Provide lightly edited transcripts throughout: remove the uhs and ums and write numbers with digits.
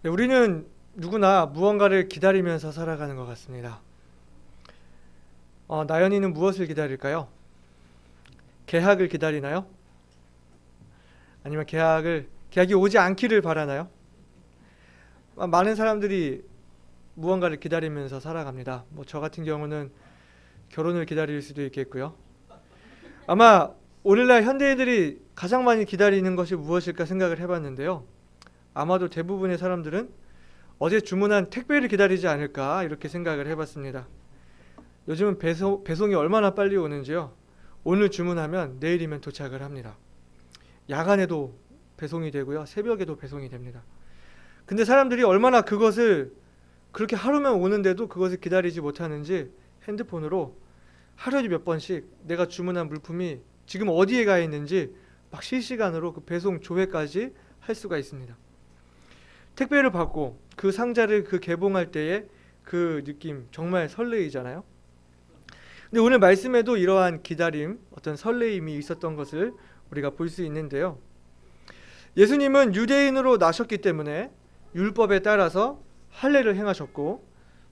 네, 우리는 누구나 무언가를 기다리면서 살아가는 것 같습니다. 나연이는 무엇을 기다릴까요? 개학을 기다리나요? 아니면 계약이 오지 않기를 바라나요? 많은 사람들이 무언가를 기다리면서 살아갑니다. 저 같은 경우는 결혼을 기다릴 수도 있겠고요. 아마 오늘날 현대인들이 가장 많이 기다리는 것이 무엇일까 생각을 해봤는데요. 아마도 대부분의 사람들은 어제 주문한 택배를 기다리지 않을까 이렇게 생각을 해봤습니다. 요즘은 배송이 얼마나 빨리 오는지요. 오늘 주문하면 내일이면 도착을 합니다. 야간에도 배송이 되고요. 새벽에도 배송이 됩니다. 근데 사람들이 얼마나 그것을 그렇게 하루면 오는데도 그것을 기다리지 못하는지 핸드폰으로 하루에 몇 번씩 내가 주문한 물품이 지금 어디에 가 있는지 막 실시간으로 그 배송 조회까지 할 수가 있습니다. 택배를 받고 그 상자를 개봉할 때의 그 느낌 정말 설레이잖아요. 근데 오늘 말씀에도 이러한 기다림, 어떤 설레임이 있었던 것을 우리가 볼 수 있는데요. 예수님은 유대인으로 나셨기 때문에 율법에 따라서 할례를 행하셨고,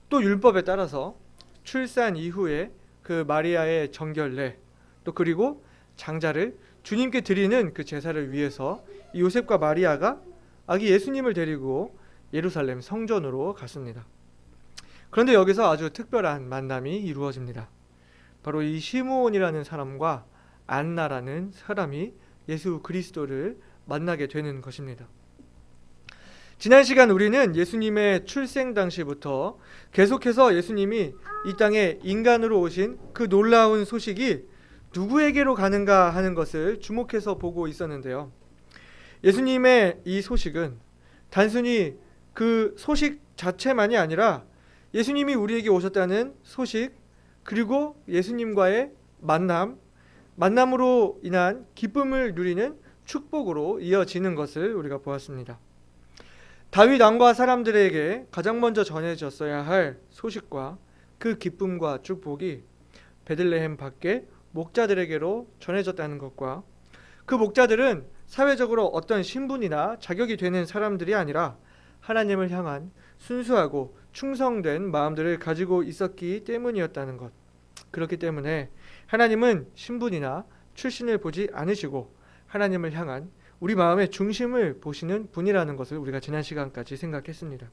또 율법에 따라서 출산 이후에 그 마리아의 정결례, 또 그리고 장자를 주님께 드리는 그 제사를 위해서 이 요셉과 마리아가 아기 예수님을 데리고 예루살렘 성전으로 갔습니다. 그런데 여기서 아주 특별한 만남이 이루어집니다. 바로 이 시므온이라는 사람과 안나라는 사람이 예수 그리스도를 만나게 되는 것입니다. 지난 시간 우리는 예수님의 출생 당시부터 계속해서 예수님이 이 땅에 인간으로 오신 그 놀라운 소식이 누구에게로 가는가 하는 것을 주목해서 보고 있었는데요. 예수님의 이 소식은 단순히 그 소식 자체만이 아니라 예수님이 우리에게 오셨다는 소식, 그리고 예수님과의 만남으로 인한 기쁨을 누리는 축복으로 이어지는 것을 우리가 보았습니다. 다윗 왕과 사람들에게 가장 먼저 전해졌어야 할 소식과 그 기쁨과 축복이 베들레헴 밖에 목자들에게로 전해졌다는 것과, 그 목자들은 사회적으로 어떤 신분이나 자격이 되는 사람들이 아니라 하나님을 향한 순수하고 충성된 마음들을 가지고 있었기 때문이었다는 것. 그렇기 때문에 하나님은 신분이나 출신을 보지 않으시고 하나님을 향한 우리 마음의 중심을 보시는 분이라는 것을 우리가 지난 시간까지 생각했습니다.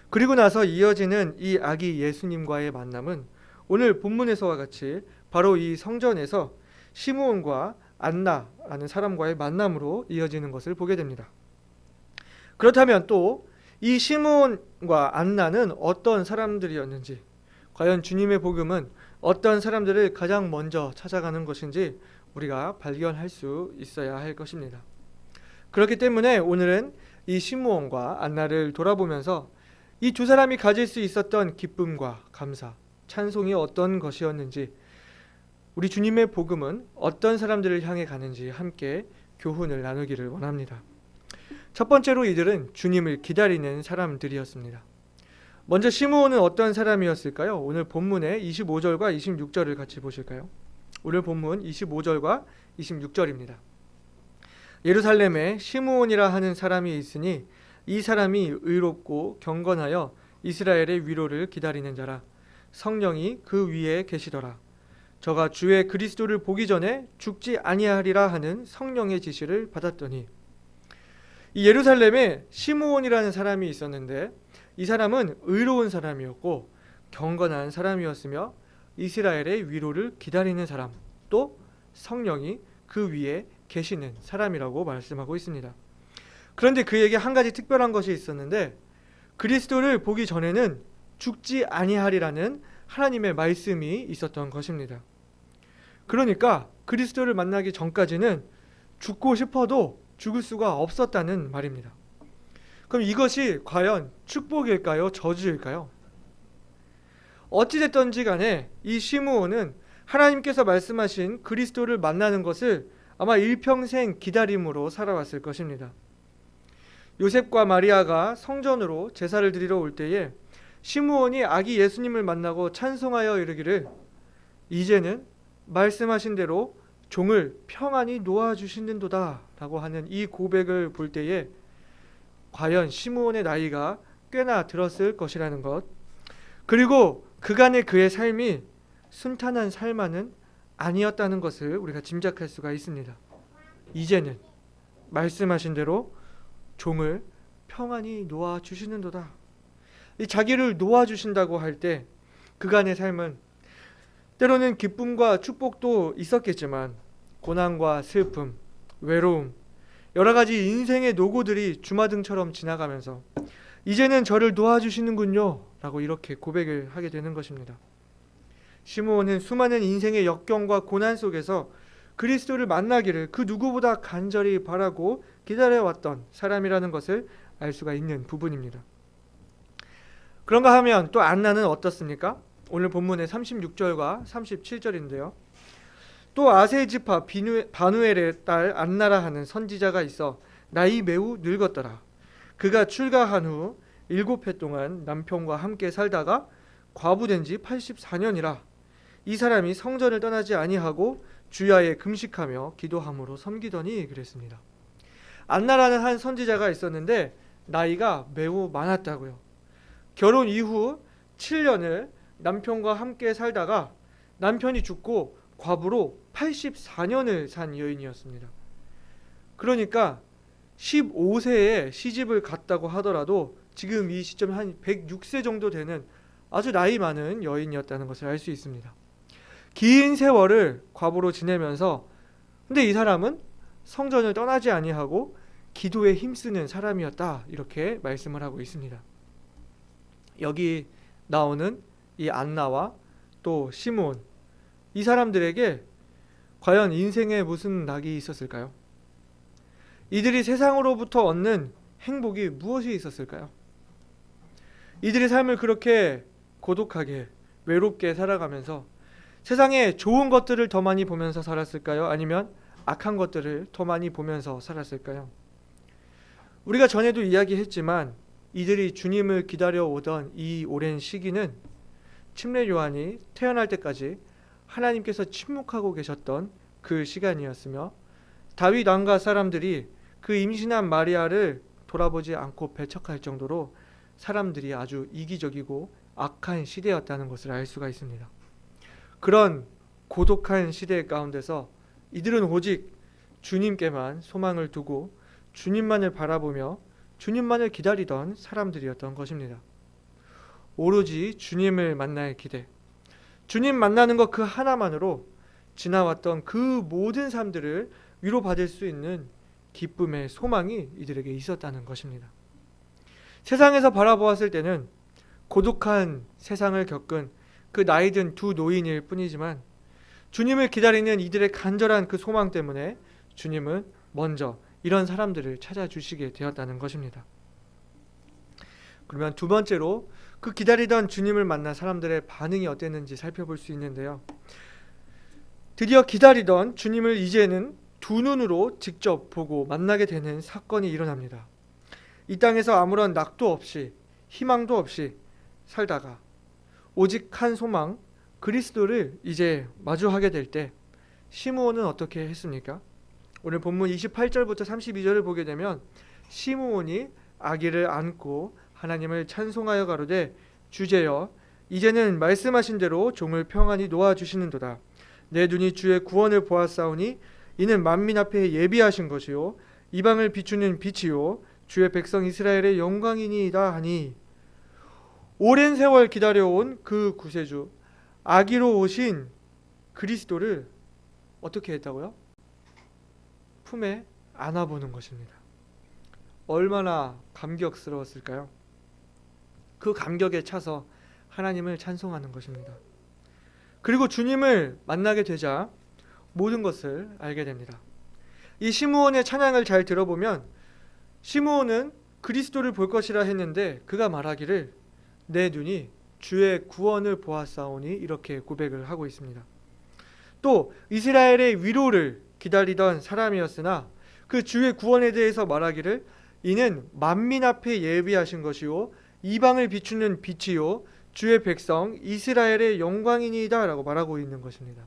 그리고 나서 이어지는 이 아기 예수님과의 만남은 오늘 본문에서와 같이 바로 이 성전에서 시므온과 안나라는 사람과의 만남으로 이어지는 것을 보게 됩니다. 그렇다면 또 이 시므온과 안나는 어떤 사람들이었는지, 과연 주님의 복음은 어떤 사람들을 가장 먼저 찾아가는 것인지 우리가 발견할 수 있어야 할 것입니다. 그렇기 때문에 오늘은 이 시므온과 안나를 돌아보면서 이 두 사람이 가질 수 있었던 기쁨과 감사, 찬송이 어떤 것이었는지, 우리 주님의 복음은 어떤 사람들을 향해 가는지 함께 교훈을 나누기를 원합니다. 첫 번째로 이들은 주님을 기다리는 사람들이었습니다. 먼저 시므온은 어떤 사람이었을까요? 오늘 본문의 25절과 26절을 같이 보실까요? 오늘 본문 25절과 26절입니다. 예루살렘에 시므온이라 하는 사람이 있으니 이 사람이 의롭고 경건하여 이스라엘의 위로를 기다리는 자라. 성령이 그 위에 계시더라. 저가 주의 그리스도를 보기 전에 죽지 아니하리라 하는 성령의 지시를 받았더니, 이 예루살렘에 시므온이라는 사람이 있었는데 이 사람은 의로운 사람이었고 경건한 사람이었으며 이스라엘의 위로를 기다리는 사람, 또 성령이 그 위에 계시는 사람이라고 말씀하고 있습니다. 그런데 그에게 한 가지 특별한 것이 있었는데, 그리스도를 보기 전에는 죽지 아니하리라는 하나님의 말씀이 있었던 것입니다. 그러니까 그리스도를 만나기 전까지는 죽고 싶어도 죽을 수가 없었다는 말입니다. 그럼 이것이 과연 축복일까요? 저주일까요? 어찌됐든지 간에 이 시므온은 하나님께서 말씀하신 그리스도를 만나는 것을 아마 일평생 기다림으로 살아왔을 것입니다. 요셉과 마리아가 성전으로 제사를 드리러 올 때에 시므온이 아기 예수님을 만나고 찬송하여 이르기를, 이제는 말씀하신 대로 종을 평안히 놓아주시는도다 라고 하는 이 고백을 볼 때에 과연 시므온의 나이가 꽤나 들었을 것이라는 것, 그리고 그간의 그의 삶이 순탄한 삶만은 아니었다는 것을 우리가 짐작할 수가 있습니다. 이제는 말씀하신 대로 종을 평안히 놓아주시는도다. 이 자기를 놓아주신다고 할 때 그간의 삶은 때로는 기쁨과 축복도 있었겠지만 고난과 슬픔, 외로움, 여러 가지 인생의 노고들이 주마등처럼 지나가면서 이제는 저를 놓아주시는군요 라고 이렇게 고백을 하게 되는 것입니다. 시므온은 수많은 인생의 역경과 고난 속에서 그리스도를 만나기를 그 누구보다 간절히 바라고 기다려왔던 사람이라는 것을 알 수가 있는 부분입니다. 그런가 하면 또 안나는 어떻습니까? 오늘 본문의 36절과 37절인데요. 또 아세 지파 바누엘의 딸 안나라 하는 선지자가 있어 나이 매우 늙었더라. 그가 출가한 후 7해 동안 남편과 함께 살다가 과부된 지 84년이라. 이 사람이 성전을 떠나지 아니하고 주야에 금식하며 기도함으로 섬기더니 그랬습니다. 안나라는 한 선지자가 있었는데 나이가 매우 많았다고요. 결혼 이후 7년을 남편과 함께 살다가 남편이 죽고 과부로 84년을 산 여인이었습니다. 그러니까 15세에 시집을 갔다고 하더라도 지금 이 시점에 한 106세 정도 되는 아주 나이 많은 여인이었다는 것을 알 수 있습니다. 긴 세월을 과부로 지내면서 근데 이 사람은 성전을 떠나지 아니하고 기도에 힘쓰는 사람이었다 이렇게 말씀을 하고 있습니다. 여기 나오는 이 안나와 또 시므온, 이 사람들에게 과연 인생에 무슨 낙이 있었을까요? 이들이 세상으로부터 얻는 행복이 무엇이 있었을까요? 이들의 삶을 그렇게 고독하게 외롭게 살아가면서 세상에 좋은 것들을 더 많이 보면서 살았을까요? 아니면 악한 것들을 더 많이 보면서 살았을까요? 우리가 전에도 이야기했지만 이들이 주님을 기다려오던 이 오랜 시기는 침례 요한이 태어날 때까지 하나님께서 침묵하고 계셨던 그 시간이었으며 다윗 왕가 사람들이 그 임신한 마리아를 돌아보지 않고 배척할 정도로 사람들이 아주 이기적이고 악한 시대였다는 것을 알 수가 있습니다. 그런 고독한 시대 가운데서 이들은 오직 주님께만 소망을 두고 주님만을 바라보며 주님만을 기다리던 사람들이었던 것입니다. 오로지 주님을 만날 기대, 주님 만나는 것 그 하나만으로 지나왔던 그 모든 삶들을 위로받을 수 있는 기쁨의 소망이 이들에게 있었다는 것입니다. 세상에서 바라보았을 때는 고독한 세상을 겪은 그 나이든 두 노인일 뿐이지만 주님을 기다리는 이들의 간절한 그 소망 때문에 주님은 먼저 이런 사람들을 찾아주시게 되었다는 것입니다. 그러면 두 번째로 그 기다리던 주님을 만난 사람들의 반응이 어땠는지 살펴볼 수 있는데요. 드디어 기다리던 주님을 이제는 두 눈으로 직접 보고 만나게 되는 사건이 일어납니다. 이 땅에서 아무런 낙도 없이 희망도 없이 살다가 오직 한 소망 그리스도를 이제 마주하게 될 때 시므온은 어떻게 했습니까? 오늘 본문 28절부터 32절을 보게 되면 시므온이 아기를 안고 하나님을 찬송하여 가로되 주제여 이제는 말씀하신 대로 종을 평안히 놓아주시는도다. 내 눈이 주의 구원을 보았사오니 이는 만민 앞에 예비하신 것이요 이방을 비추는 빛이요 주의 백성 이스라엘의 영광이니이다 하니 오랜 세월 기다려온 그 구세주 아기로 오신 그리스도를 어떻게 했다고요? 품에 안아보는 것입니다. 얼마나 감격스러웠을까요? 그 감격에 차서 하나님을 찬송하는 것입니다. 그리고 주님을 만나게 되자 모든 것을 알게 됩니다. 이 시므온의 찬양을 잘 들어보면 시므온은 그리스도를 볼 것이라 했는데 그가 말하기를 내 눈이 주의 구원을 보았사오니 이렇게 고백을 하고 있습니다. 또 이스라엘의 위로를 기다리던 사람이었으나 그 주의 구원에 대해서 말하기를 이는 만민 앞에 예비하신 것이요 이방을 비추는 빛이요 주의 백성 이스라엘의 영광이니이다 라고 말하고 있는 것입니다.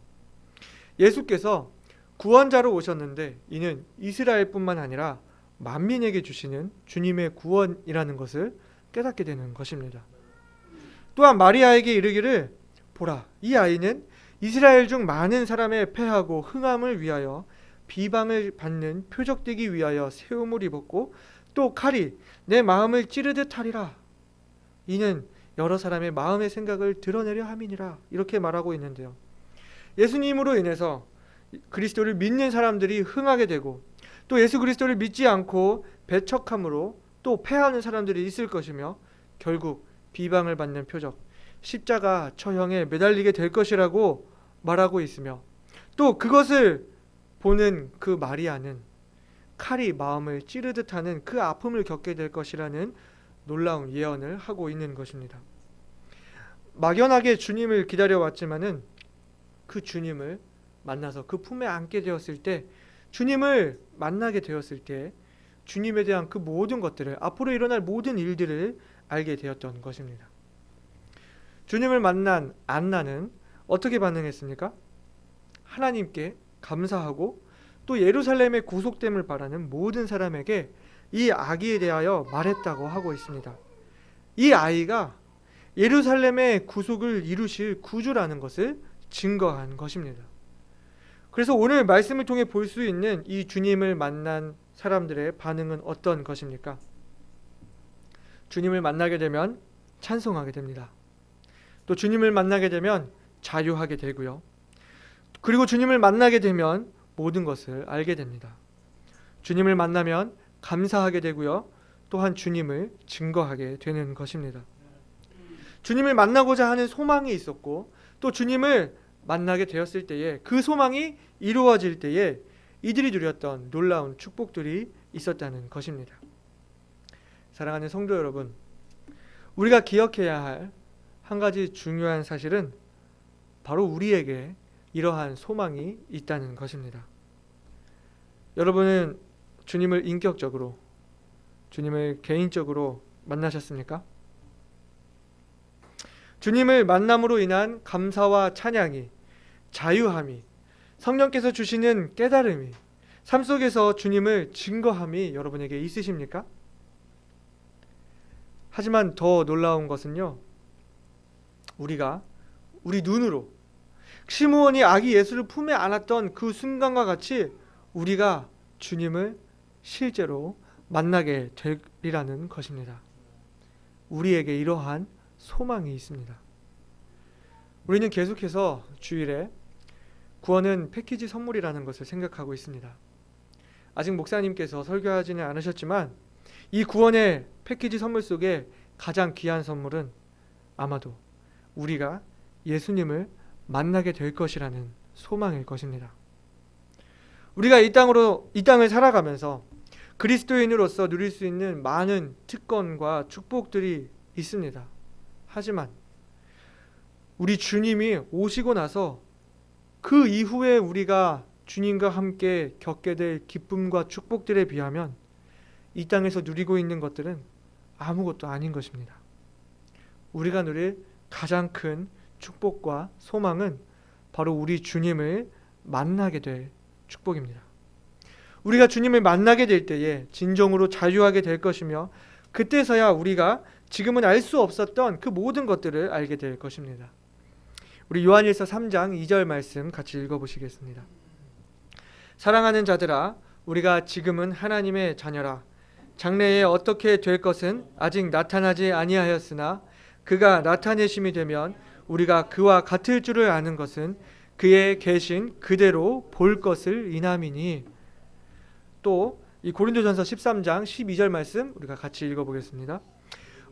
예수께서 구원자로 오셨는데 이는 이스라엘뿐만 아니라 만민에게 주시는 주님의 구원이라는 것을 깨닫게 되는 것입니다. 또한 마리아에게 이르기를 보라, 이 아이는 이스라엘 중 많은 사람의 패하고 흥함을 위하여 비방을 받는 표적되기 위하여 새 옷을 입었고 또 칼이 내 마음을 찌르듯 하리라. 이는 여러 사람의 마음의 생각을 드러내려 함이니라. 이렇게 말하고 있는데요. 예수님으로 인해서 그리스도를 믿는 사람들이 흥하게 되고 또 예수 그리스도를 믿지 않고 배척함으로 또 패하는 사람들이 있을 것이며 결국 비방을 받는 표적, 십자가 처형에 매달리게 될 것이라고 말하고 있으며 또 그것을 보는 그 마리아는 칼이 마음을 찌르듯 하는 그 아픔을 겪게 될 것이라는 놀라운 예언을 하고 있는 것입니다. 막연하게 주님을 기다려왔지만은 그 주님을 만나서 그 품에 안게 되었을 때, 주님을 만나게 되었을 때 주님에 대한 그 모든 것들을, 앞으로 일어날 모든 일들을 알게 되었던 것입니다. 주님을 만난 안나는 어떻게 반응했습니까? 하나님께 감사하고 또 예루살렘의 구속됨을 바라는 모든 사람에게 이 아기에 대하여 말했다고 하고 있습니다. 이 아이가 예루살렘의 구속을 이루실 구주라는 것을 증거한 것입니다. 그래서 오늘 말씀을 통해 볼 수 있는 이 주님을 만난 사람들의 반응은 어떤 것입니까? 주님을 만나게 되면 찬송하게 됩니다. 또 주님을 만나게 되면 자유하게 되고요. 그리고 주님을 만나게 되면 모든 것을 알게 됩니다. 주님을 만나면 감사하게 되고요. 또한 주님을 증거하게 되는 것입니다. 주님을 만나고자 하는 소망이 있었고 또 주님을 만나게 되었을 때에 그 소망이 이루어질 때에 이들이 누렸던 놀라운 축복들이 있었다는 것입니다. 사랑하는 성도 여러분, 우리가 기억해야 할 한 가지 중요한 사실은 바로 우리에게 이러한 소망이 있다는 것입니다. 여러분은 주님을 인격적으로, 주님을 개인적으로 만나셨습니까? 주님을 만남으로 인한 감사와 찬양이, 자유함이, 성령께서 주시는 깨달음이, 삶 속에서 주님을 증거함이 여러분에게 있으십니까? 하지만 더 놀라운 것은요, 우리가 우리 눈으로 시므온이 아기 예수를 품에 안았던 그 순간과 같이 우리가 주님을 실제로 만나게 되리라는 것입니다. 우리에게 이러한 소망이 있습니다. 우리는 계속해서 주일에 구원은 패키지 선물이라는 것을 생각하고 있습니다. 아직 목사님께서 설교하지는 않으셨지만 이 구원의 패키지 선물 속에 가장 귀한 선물은 아마도 우리가 예수님을 만나게 될 것이라는 소망일 것입니다. 우리가 이 땅을 살아가면서 그리스도인으로서 누릴 수 있는 많은 특권과 축복들이 있습니다. 하지만 우리 주님이 오시고 나서 그 이후에 우리가 주님과 함께 겪게 될 기쁨과 축복들에 비하면 이 땅에서 누리고 있는 것들은 아무것도 아닌 것입니다. 우리가 누릴 가장 큰 축복과 소망은 바로 우리 주님을 만나게 될 축복입니다. 우리가 주님을 만나게 될 때에 진정으로 자유하게 될 것이며 그때서야 우리가 지금은 알 수 없었던 그 모든 것들을 알게 될 것입니다. 우리 요한일서 3장 2절 말씀 같이 읽어보시겠습니다. 사랑하는 자들아, 우리가 지금은 하나님의 자녀라. 장래에 어떻게 될 것은 아직 나타나지 아니하였으나 그가 나타내심이 되면 우리가 그와 같을 줄을 아는 것은 그의 계신 그대로 볼 것을 인함이니. 또 이 고린도전서 13장 12절 말씀 우리가 같이 읽어보겠습니다.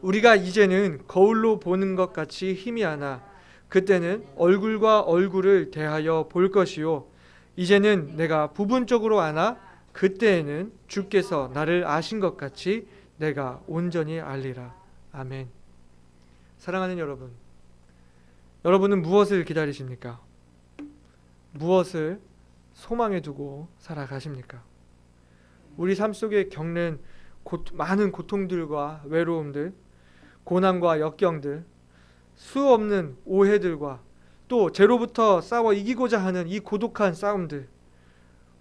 우리가 이제는 거울로 보는 것 같이 희미하나 그때는 얼굴과 얼굴을 대하여 볼 것이요 이제는 내가 부분적으로 아나 그때에는 주께서 나를 아신 것 같이 내가 온전히 알리라. 아멘. 사랑하는 여러분, 여러분은 무엇을 기다리십니까? 무엇을 소망에 두고 살아가십니까? 우리 삶 속에 겪는 많은 고통들과 외로움들, 고난과 역경들, 수 없는 오해들과 또 죄로부터 싸워 이기고자 하는 이 고독한 싸움들,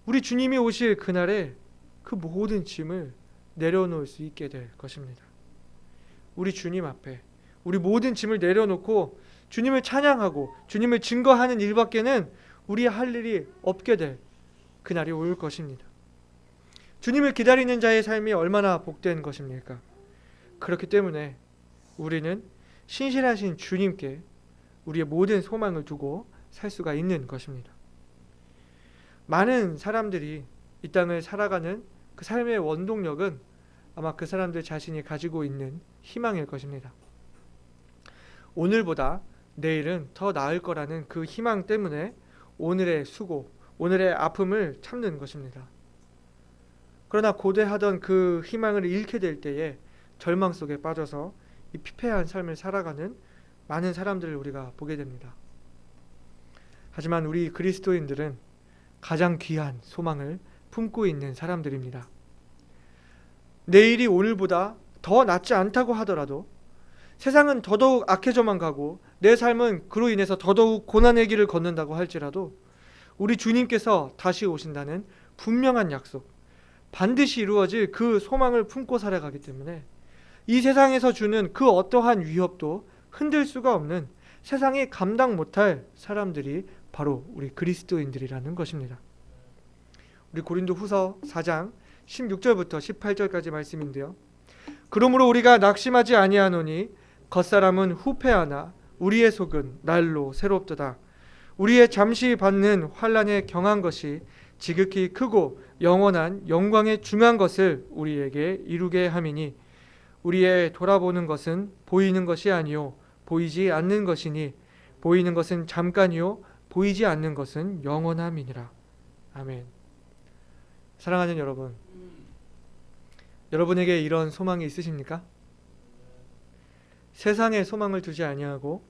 우리 주님이 오실 그날에 그 모든 짐을 내려놓을 수 있게 될 것입니다. 우리 주님 앞에 우리 모든 짐을 내려놓고 주님을 찬양하고 주님을 증거하는 일밖에는 우리 할 일이 없게 될 그날이 올 것입니다. 주님을 기다리는 자의 삶이 얼마나 복된 것입니까? 그렇기 때문에 우리는 신실하신 주님께 우리의 모든 소망을 두고 살 수가 있는 것입니다. 많은 사람들이 이 땅을 살아가는 그 삶의 원동력은 아마 그 사람들 자신이 가지고 있는 희망일 것입니다. 오늘보다 내일은 더 나을 거라는 그 희망 때문에 오늘의 수고, 오늘의 아픔을 참는 것입니다. 그러나 고대하던 그 희망을 잃게 될 때에 절망 속에 빠져서 이 피폐한 삶을 살아가는 많은 사람들을 우리가 보게 됩니다. 하지만 우리 그리스도인들은 가장 귀한 소망을 품고 있는 사람들입니다. 내일이 오늘보다 더 낫지 않다고 하더라도 세상은 더더욱 악해져만 가고 내 삶은 그로 인해서 더더욱 고난의 길을 걷는다고 할지라도 우리 주님께서 다시 오신다는 분명한 약속, 반드시 이루어질 그 소망을 품고 살아가기 때문에 이 세상에서 주는 그 어떠한 위협도 흔들 수가 없는 세상이 감당 못할 사람들이 바로 우리 그리스도인들이라는 것입니다. 우리 고린도 후서 4장 16절부터 18절까지 말씀인데요. 그러므로 우리가 낙심하지 아니하노니 겉사람은 후패하나 우리의 속은 날로 새롭도다. 우리의 잠시 받는 환난에 경한 것이 지극히 크고 영원한 영광에 중한 것을 우리에게 이루게 함이니 우리의 돌아보는 것은 보이는 것이 아니요 보이지 않는 것이니 보이는 것은 잠깐이요 보이지 않는 것은 영원함이니라. 아멘. 사랑하는 여러분, 여러분에게 이런 소망이 있으십니까? 세상에 소망을 두지 아니하고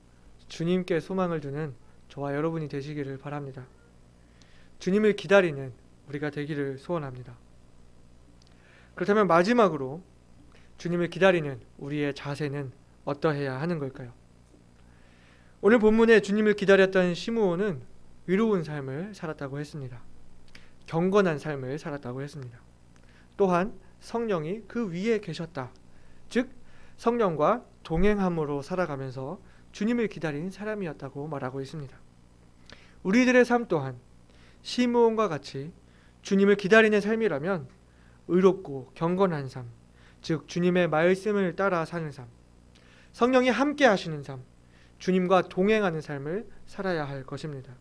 주님께 소망을 두는 저와 여러분이 되시기를 바랍니다. 주님을 기다리는 우리가 되기를 소원합니다. 그렇다면 마지막으로 주님을 기다리는 우리의 자세는 어떠해야 하는 걸까요? 오늘 본문에 주님을 기다렸던 시므온은 의로운 삶을 살았다고 했습니다. 경건한 삶을 살았다고 했습니다. 또한 성령이 그 위에 계셨다. 즉 성령과 동행함으로 살아가면서 주님을 기다린 사람이었다고 말하고 있습니다. 우리들의 삶 또한 시므온과 같이 주님을 기다리는 삶이라면 의롭고 경건한 삶, 즉 주님의 말씀을 따라 사는 삶, 성령이 함께 하시는 삶, 주님과 동행하는 삶을 살아야 할 것입니다.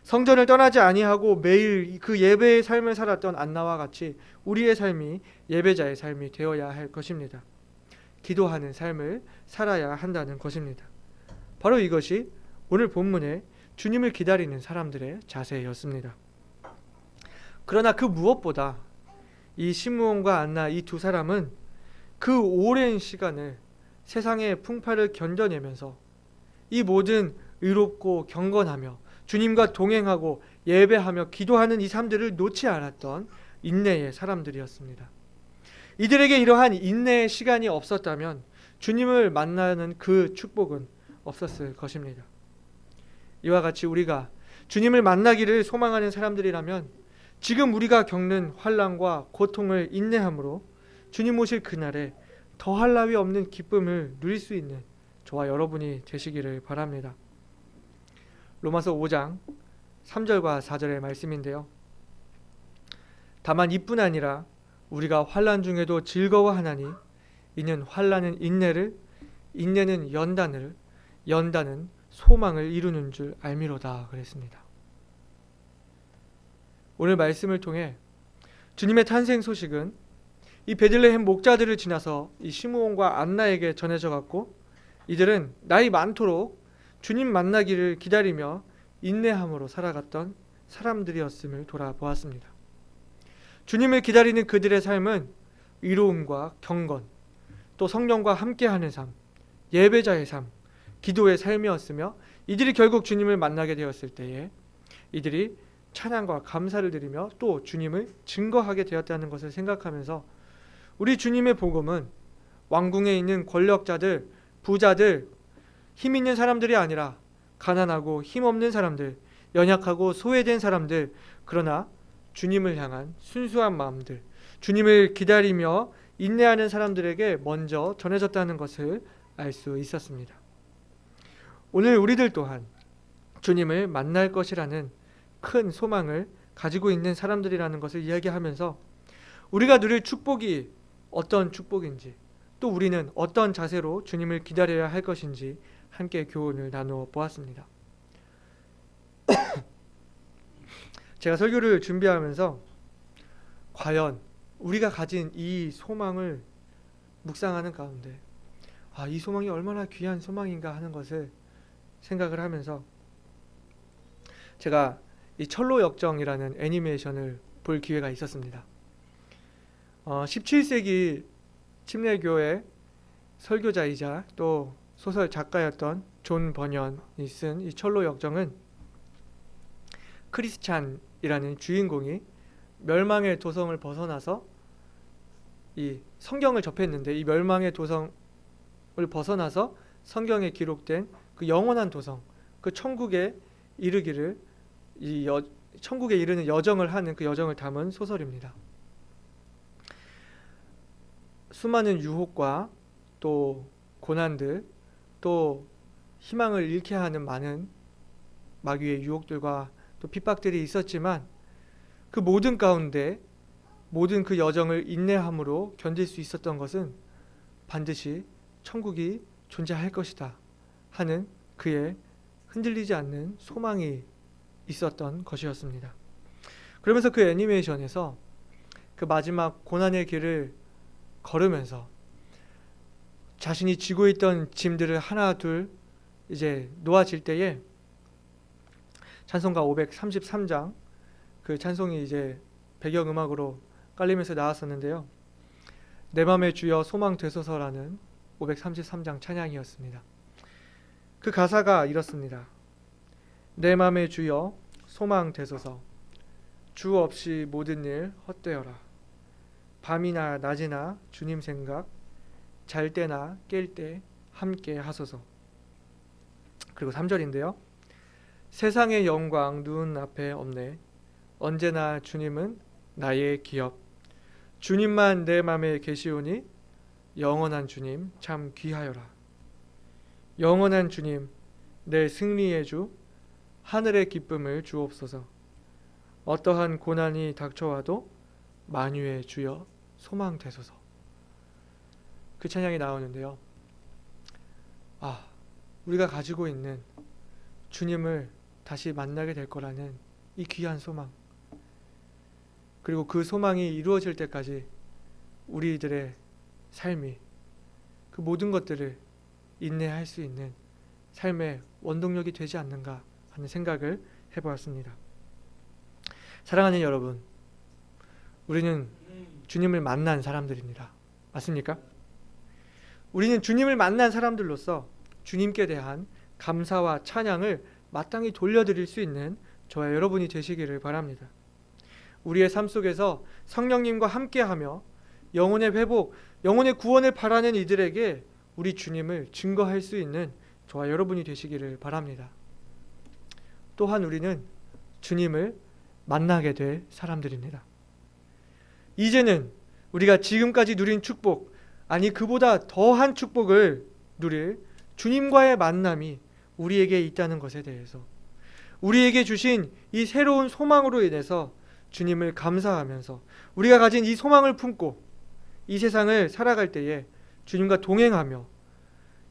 성전을 떠나지 아니하고 매일 그 예배의 삶을 살았던 안나와 같이 우리의 삶이 예배자의 삶이 되어야 할 것입니다. 기도하는 삶을 살아야 한다는 것입니다. 바로 이것이 오늘 본문에 주님을 기다리는 사람들의 자세였습니다. 그러나 그 무엇보다 이 시므온과 안나 이 두 사람은 그 오랜 시간을 세상의 풍파를 견뎌내면서 이 모든 의롭고 경건하며 주님과 동행하고 예배하며 기도하는 이 삶들을 놓지 않았던 인내의 사람들이었습니다. 이들에게 이러한 인내의 시간이 없었다면 주님을 만나는 그 축복은 없었을 것입니다. 이와 같이 우리가 주님을 만나기를 소망하는 사람들이라면 지금 우리가 겪는 환난과 고통을 인내함으로 주님 오실 그날에 더할 나위 없는 기쁨을 누릴 수 있는 저와 여러분이 되시기를 바랍니다. 로마서 5장 3절과 4절의 말씀인데요. 다만 이뿐 아니라 우리가 환난 중에도 즐거워하나니 이는 환난은 인내를, 인내는 연단을, 연단은 소망을 이루는 줄 알미로다 그랬습니다. 오늘 말씀을 통해 주님의 탄생 소식은 이 베들레헴 목자들을 지나서 이 시므온과 안나에게 전해져 갔고 이들은 나이 많도록 주님 만나기를 기다리며 인내함으로 살아갔던 사람들이었음을 돌아보았습니다. 주님을 기다리는 그들의 삶은 의로움과 경건, 또 성령과 함께하는 삶, 예배자의 삶, 기도의 삶이었으며 이들이 결국 주님을 만나게 되었을 때에 이들이 찬양과 감사를 드리며 또 주님을 증거하게 되었다는 것을 생각하면서 우리 주님의 복음은 왕궁에 있는 권력자들, 부자들, 힘 있는 사람들이 아니라 가난하고 힘없는 사람들, 연약하고 소외된 사람들, 그러나 주님을 향한 순수한 마음들, 주님을 기다리며 인내하는 사람들에게 먼저 전해졌다는 것을 알 수 있었습니다. 오늘 우리들 또한 주님을 만날 것이라는 큰 소망을 가지고 있는 사람들이라는 것을 이야기하면서 우리가 누릴 축복이 어떤 축복인지, 또 우리는 어떤 자세로 주님을 기다려야 할 것인지 함께 교훈을 나누어 보았습니다. 제가 설교를 준비하면서 과연 우리가 가진 이 소망을 묵상하는 가운데 이 소망이 얼마나 귀한 소망인가 하는 것을 생각을 하면서 제가 이 철로 역정이라는 애니메이션을 볼 기회가 있었습니다. 17세기 침례교회 설교자이자 또 소설 작가였던 존 버년이 쓴 이 철로 역정은 크리스찬이라는 주인공이 멸망의 도성을 벗어나서 이 성경을 접했는데, 이 멸망의 도성을 벗어나서 성경에 기록된 그 영원한 도성, 그 천국에 이르기를 천국에 이르는 여정을 하는 그 여정을 담은 소설입니다. 수많은 유혹과 또 고난들, 또 희망을 잃게 하는 많은 마귀의 유혹들과 또 핍박들이 있었지만 그 모든 가운데 모든 그 여정을 인내함으로 견딜 수 있었던 것은 반드시 천국이 존재할 것이다 하는 그의 흔들리지 않는 소망이 있었던 것이었습니다. 그러면서 그 애니메이션에서 그 마지막 고난의 길을 걸으면서 자신이 지고 있던 짐들을 하나 둘 이제 놓아질 때에 찬송가 533장 그 찬송이 이제 배경음악으로 깔리면서 나왔었는데요. 내 맘의 주여 소망 되소서라는 533장 찬양이었습니다. 그 가사가 이렇습니다. 내 맘의 주여 소망 되소서 주 없이 모든 일 헛되어라. 밤이나 낮이나 주님 생각 잘 때나 깰 때 함께 하소서. 그리고 3절인데요. 세상의 영광 눈앞에 없네. 언제나 주님은 나의 기업. 주님만 내 맘에 계시오니 영원한 주님 참 귀하여라. 영원한 주님 내 승리의 주 하늘의 기쁨을 주옵소서. 어떠한 고난이 닥쳐와도 만유의 주여 소망 되소서. 그 찬양이 나오는데요. 우리가 가지고 있는 주님을 다시 만나게 될 거라는 이 귀한 소망, 그리고 그 소망이 이루어질 때까지 우리들의 삶이 그 모든 것들을 인내할 수 있는 삶의 원동력이 되지 않는가 하는 생각을 해보았습니다. 사랑하는 여러분, 우리는 주님을 만난 사람들입니다. 맞습니까? 우리는 주님을 만난 사람들로서 주님께 대한 감사와 찬양을 마땅히 돌려드릴 수 있는 저와 여러분이 되시기를 바랍니다. 우리의 삶 속에서 성령님과 함께하며 영혼의 회복, 영혼의 구원을 바라는 이들에게 우리 주님을 증거할 수 있는 저와 여러분이 되시기를 바랍니다. 또한 우리는 주님을 만나게 될 사람들입니다. 이제는 우리가 지금까지 누린 축복, 아니 그보다 더한 축복을 누릴 주님과의 만남이 우리에게 있다는 것에 대해서, 우리에게 주신 이 새로운 소망으로 인해서 주님을 감사하면서 우리가 가진 이 소망을 품고 이 세상을 살아갈 때에 주님과 동행하며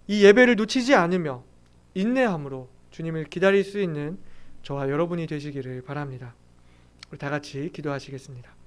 이 예배를 놓치지 않으며 인내함으로 주님을 기다릴 수 있는 저와 여러분이 되시기를 바랍니다. 우리 다 같이 기도하시겠습니다.